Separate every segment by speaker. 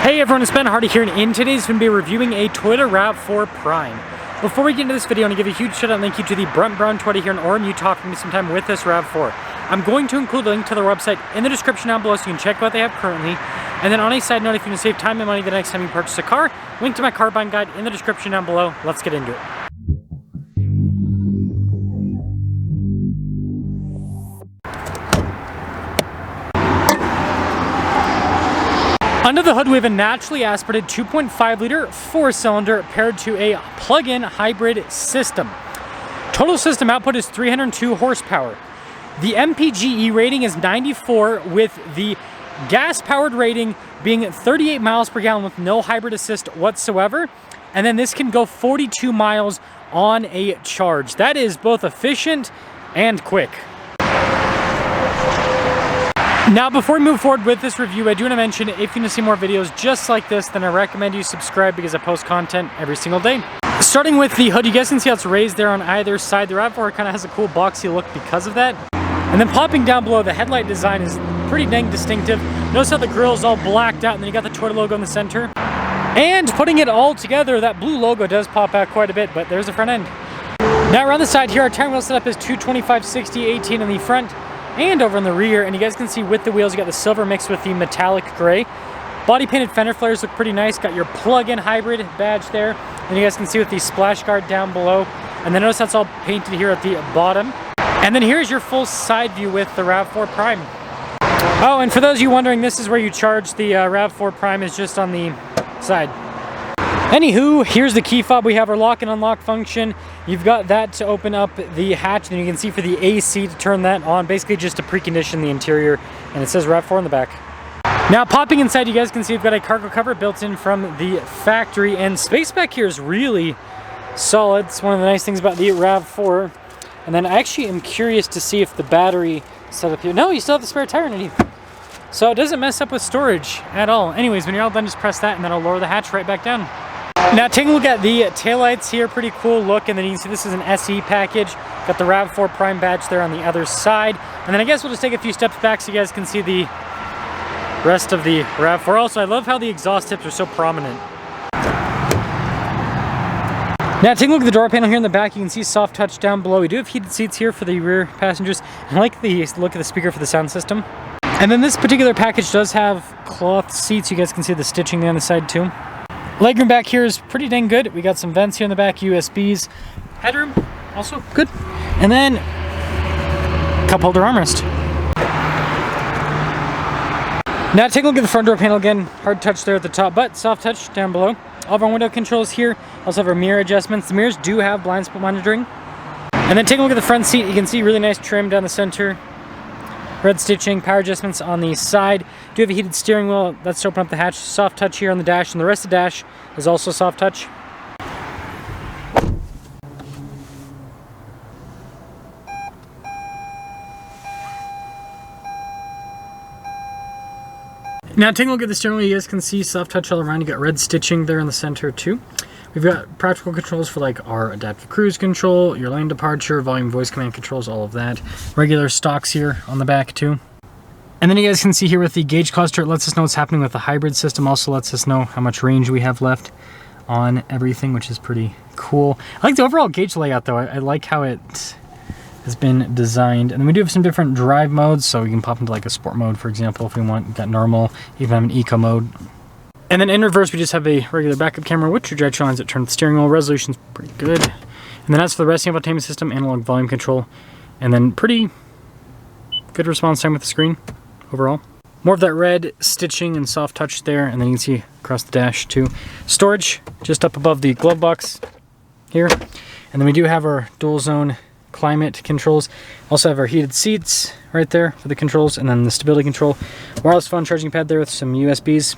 Speaker 1: Hey everyone, it's Ben Hardy here, and in today's video, we're reviewing a Toyota RAV4 Prime. Before we get into this video, I want to give a huge shout out and thank you to the Brent Brown Toyota here in Orem, Utah, for me some time with this RAV4. I'm going to include a link to their website in the description down below so you can check out what they have currently. And then on a side note, if you want to save time and money the next time you purchase a car, link to my car buying guide in the description down below. Let's get into it. Under the hood, we have a naturally aspirated 2.5 liter 4-cylinder paired to a plug-in hybrid system. Total system output is 302 horsepower. The MPGe rating is 94, with the gas-powered rating being 38 miles per gallon with no hybrid assist whatsoever. And then this can go 42 miles on a charge. That is both efficient and quick. Now, before we move forward with this review, I do want to mention, if you want to see more videos just like this, then I recommend you subscribe because I post content every single day. Starting with the hood, you guys can see how it's raised there on either side. The RAV4 kind of has a cool boxy look because of that. And then popping down below, the headlight design is pretty dang distinctive. Notice how the grill is all blacked out, and then you got the Toyota logo in the center. And putting it all together, that blue logo does pop out quite a bit, but there's the front end. Now around the side here, our tire wheel setup is 225/60/18 in the front and over in the rear, and you guys can see with the wheels you got the silver mixed with the metallic gray. Body painted fender flares look pretty nice. Got your plug-in hybrid badge there, and you guys can see with the splash guard down below. And then notice that's all painted here at the bottom. And then here's your full side view with the RAV4 Prime. Oh, and for those of you wondering, this is where you charge the RAV4 Prime, is just on the side. Anywho, here's the key fob. We have our lock and unlock function. You've got that to open up the hatch, and you can see for the AC to turn that on, basically just to precondition the interior, and it says RAV4 in the back. Now popping inside, you guys can see we've got a cargo cover built in from the factory, and space back here is really solid. It's one of the nice things about the RAV4. And then I actually am curious to see if the battery setup here, no, you still have the spare tire underneath. So it doesn't mess up with storage at all. Anyways, when you're all done, just press that and that'll lower the hatch right back down. Now taking a look at the taillights here, pretty cool look, and then you can see this is an SE package. Got the RAV4 Prime badge there on the other side. And then I guess we'll just take a few steps back so you guys can see the rest of the RAV4. Also, I love how the exhaust tips are so prominent. Now taking a look at the door panel here in the back, you can see soft touch down below. We do have heated seats here for the rear passengers. I like the look of the speaker for the sound system. And then this particular package does have cloth seats. You guys can see the stitching there on the side too. Legroom back here is pretty dang good. We got some vents here in the back, USBs. Headroom, also good. And then cup holder armrest. Now take a look at the front door panel again. Hard touch there at the top, but soft touch down below. All of our window controls here. Also have our mirror adjustments. The mirrors do have blind spot monitoring. And then take a look at the front seat. You can see really nice trim down the center. Red stitching, power adjustments on the side. Do have a heated steering wheel. That's to open up the hatch. Soft touch here on the dash, and the rest of the dash is also soft touch. Now taking a look at the steering wheel, you guys can see soft touch all around. You got red stitching there in the center too. We've got practical controls for like our adaptive cruise control, your lane departure, volume voice command controls, all of that. Regular stocks here on the back too. And then you guys can see here with the gauge cluster, it lets us know what's happening with the hybrid system. Also lets us know how much range we have left on everything, which is pretty cool. I like the overall gauge layout though. I like how it has been designed. And then we do have some different drive modes, so we can pop into like a sport mode, for example, if we want. We've got normal, even have an eco mode. And then in reverse, we just have a regular backup camera with your directional lines that turn the steering wheel. Resolution's pretty good. And then as for the rest of the infotainment system, analog volume control, and then pretty good response time with the screen overall. More of that red stitching and soft touch there, and then you can see across the dash too. Storage just up above the glove box here. And then we do have our dual zone climate controls. Also have our heated seats right there for the controls, and then the stability control. Wireless phone charging pad there with some USBs.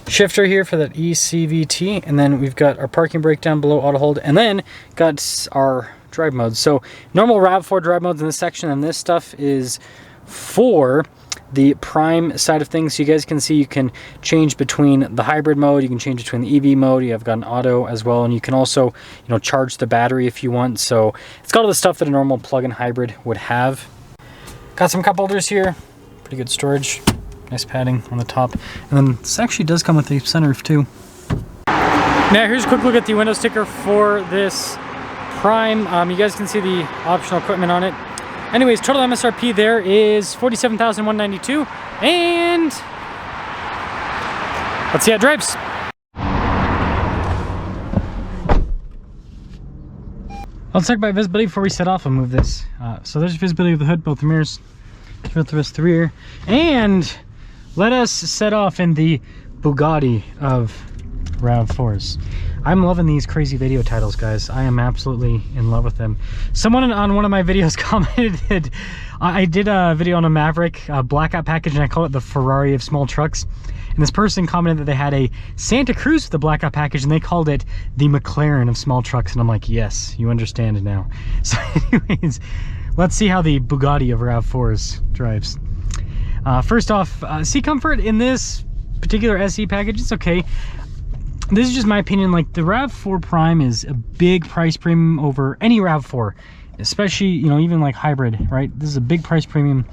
Speaker 1: Shifter here for that ECVT, and then we've got our parking brake down below, auto hold, and then got our drive modes. So normal RAV4 drive modes in this section, and this stuff is for the Prime side of things. So you guys can see you can change between the hybrid mode, you can change between the EV mode, you have got an auto as well, and you can also, you know, charge the battery if you want. So it's got all the stuff that a normal plug-in hybrid would have. Got some cup holders here, pretty good storage. Nice padding on the top. And then this actually does come with a sunroof too. Now here's a quick look at the window sticker for this Prime. You guys can see the optional equipment on it. Anyways, total MSRP there is $47,192, and let's see how it drives. Let's talk about visibility before we set off and move this. So there's visibility of the hood, both the mirrors, both the rest of the rear, and let us set off in the Bugatti of RAV4s. I'm loving these crazy video titles, guys. I am absolutely in love with them. Someone on one of my videos commented, I did a video on a Maverick blackout package, and I called it the Ferrari of small trucks. And this person commented that they had a Santa Cruz with the blackout package, and they called it the McLaren of small trucks. And I'm like, yes, you understand now. So anyways, let's see how the Bugatti of RAV4s drives. First off, seat comfort in this particular SE package, it's okay. This is just my opinion. Like, the RAV4 Prime is a big price premium over any RAV4, especially, you know, even like hybrid, right? This is a big price premium.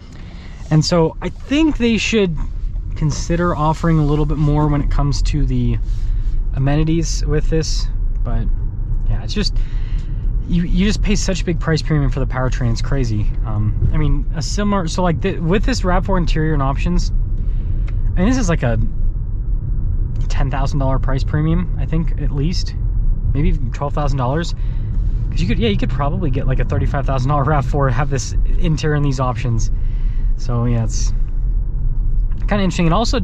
Speaker 1: And so I think they should consider offering a little bit more when it comes to the amenities with this. But yeah, it's just, you just pay such a big price premium for the powertrain. It's crazy. I mean, a similar, so like with this RAV4 interior and options, I mean, this is like a $10,000 price premium, I think, at least, maybe even $12,000. Because you could probably get like a $35,000 RAV4, have this interior and these options. So yeah, it's kind of interesting. It also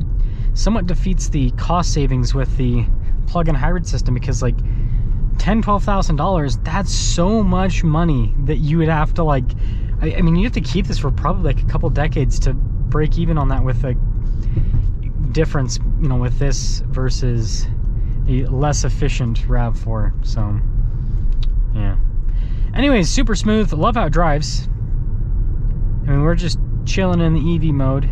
Speaker 1: somewhat defeats the cost savings with the plug-in hybrid system, because like $10,000–$12,000, that's so much money that you would have to, like, I mean, you have to keep this for probably like a couple decades to break even on that, with a difference, you know, with this versus a less efficient RAV4. So yeah, anyways, super smooth. Love how it drives. I mean, we're just chilling in the EV mode,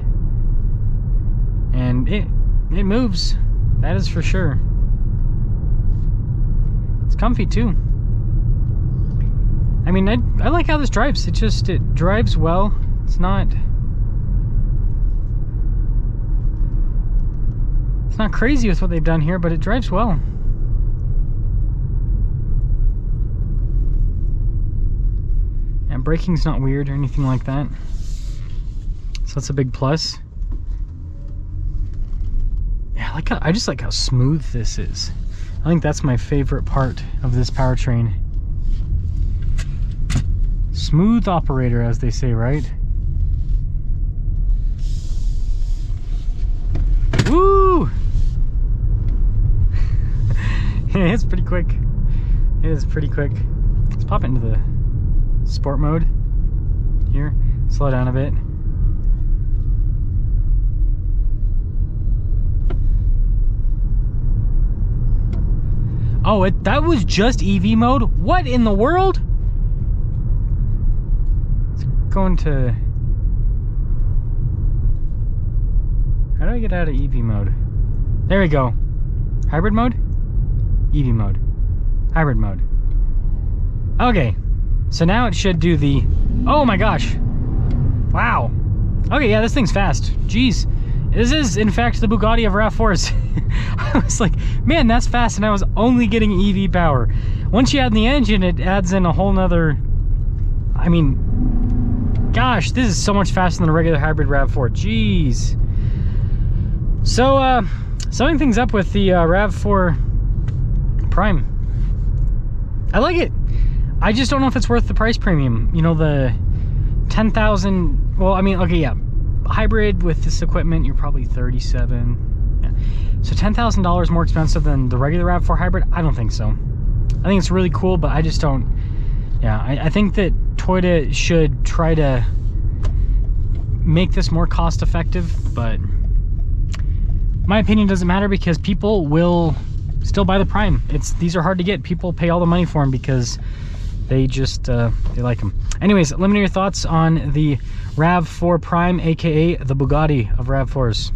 Speaker 1: and it moves, that is for sure. It's comfy too. I mean, I like how this drives. It drives well. It's not crazy with what they've done here, but it drives well. And braking's not weird or anything like that, so that's a big plus. Yeah, I just like how smooth this is. I think that's my favorite part of this powertrain. Smooth operator, as they say, right? Woo! Yeah, it's pretty quick. It is pretty quick. Let's pop into the sport mode here. Slow down a bit. Oh, that was just EV mode? What in the world? Let's go into... How do I get out of EV mode? There we go. Hybrid mode? EV mode. Hybrid mode. Okay. So now it should do the... Oh my gosh. Wow. Okay, yeah, this thing's fast. Jeez. This is, in fact, the Bugatti of RAV4s. I was like, man, that's fast, and I was only getting EV power. Once you add in the engine, it adds in a whole nother... I mean, gosh, this is so much faster than a regular hybrid RAV4. Jeez. So, summing things up with the RAV4 Prime. I like it. I just don't know if it's worth the price premium. You know, the 10,000... Well, I mean, okay, yeah. Hybrid with this equipment, you're probably 37. Yeah. So $10,000 more expensive than the regular RAV4 hybrid? I don't think so. I think it's really cool, but I just don't... Yeah, I think that Toyota should try to make this more cost effective, but my opinion doesn't matter, because people will still buy the Prime. These are hard to get. People pay all the money for them because they just they like them. Anyways, let me know your thoughts on the RAV4 Prime, aka the Bugatti of RAV4s.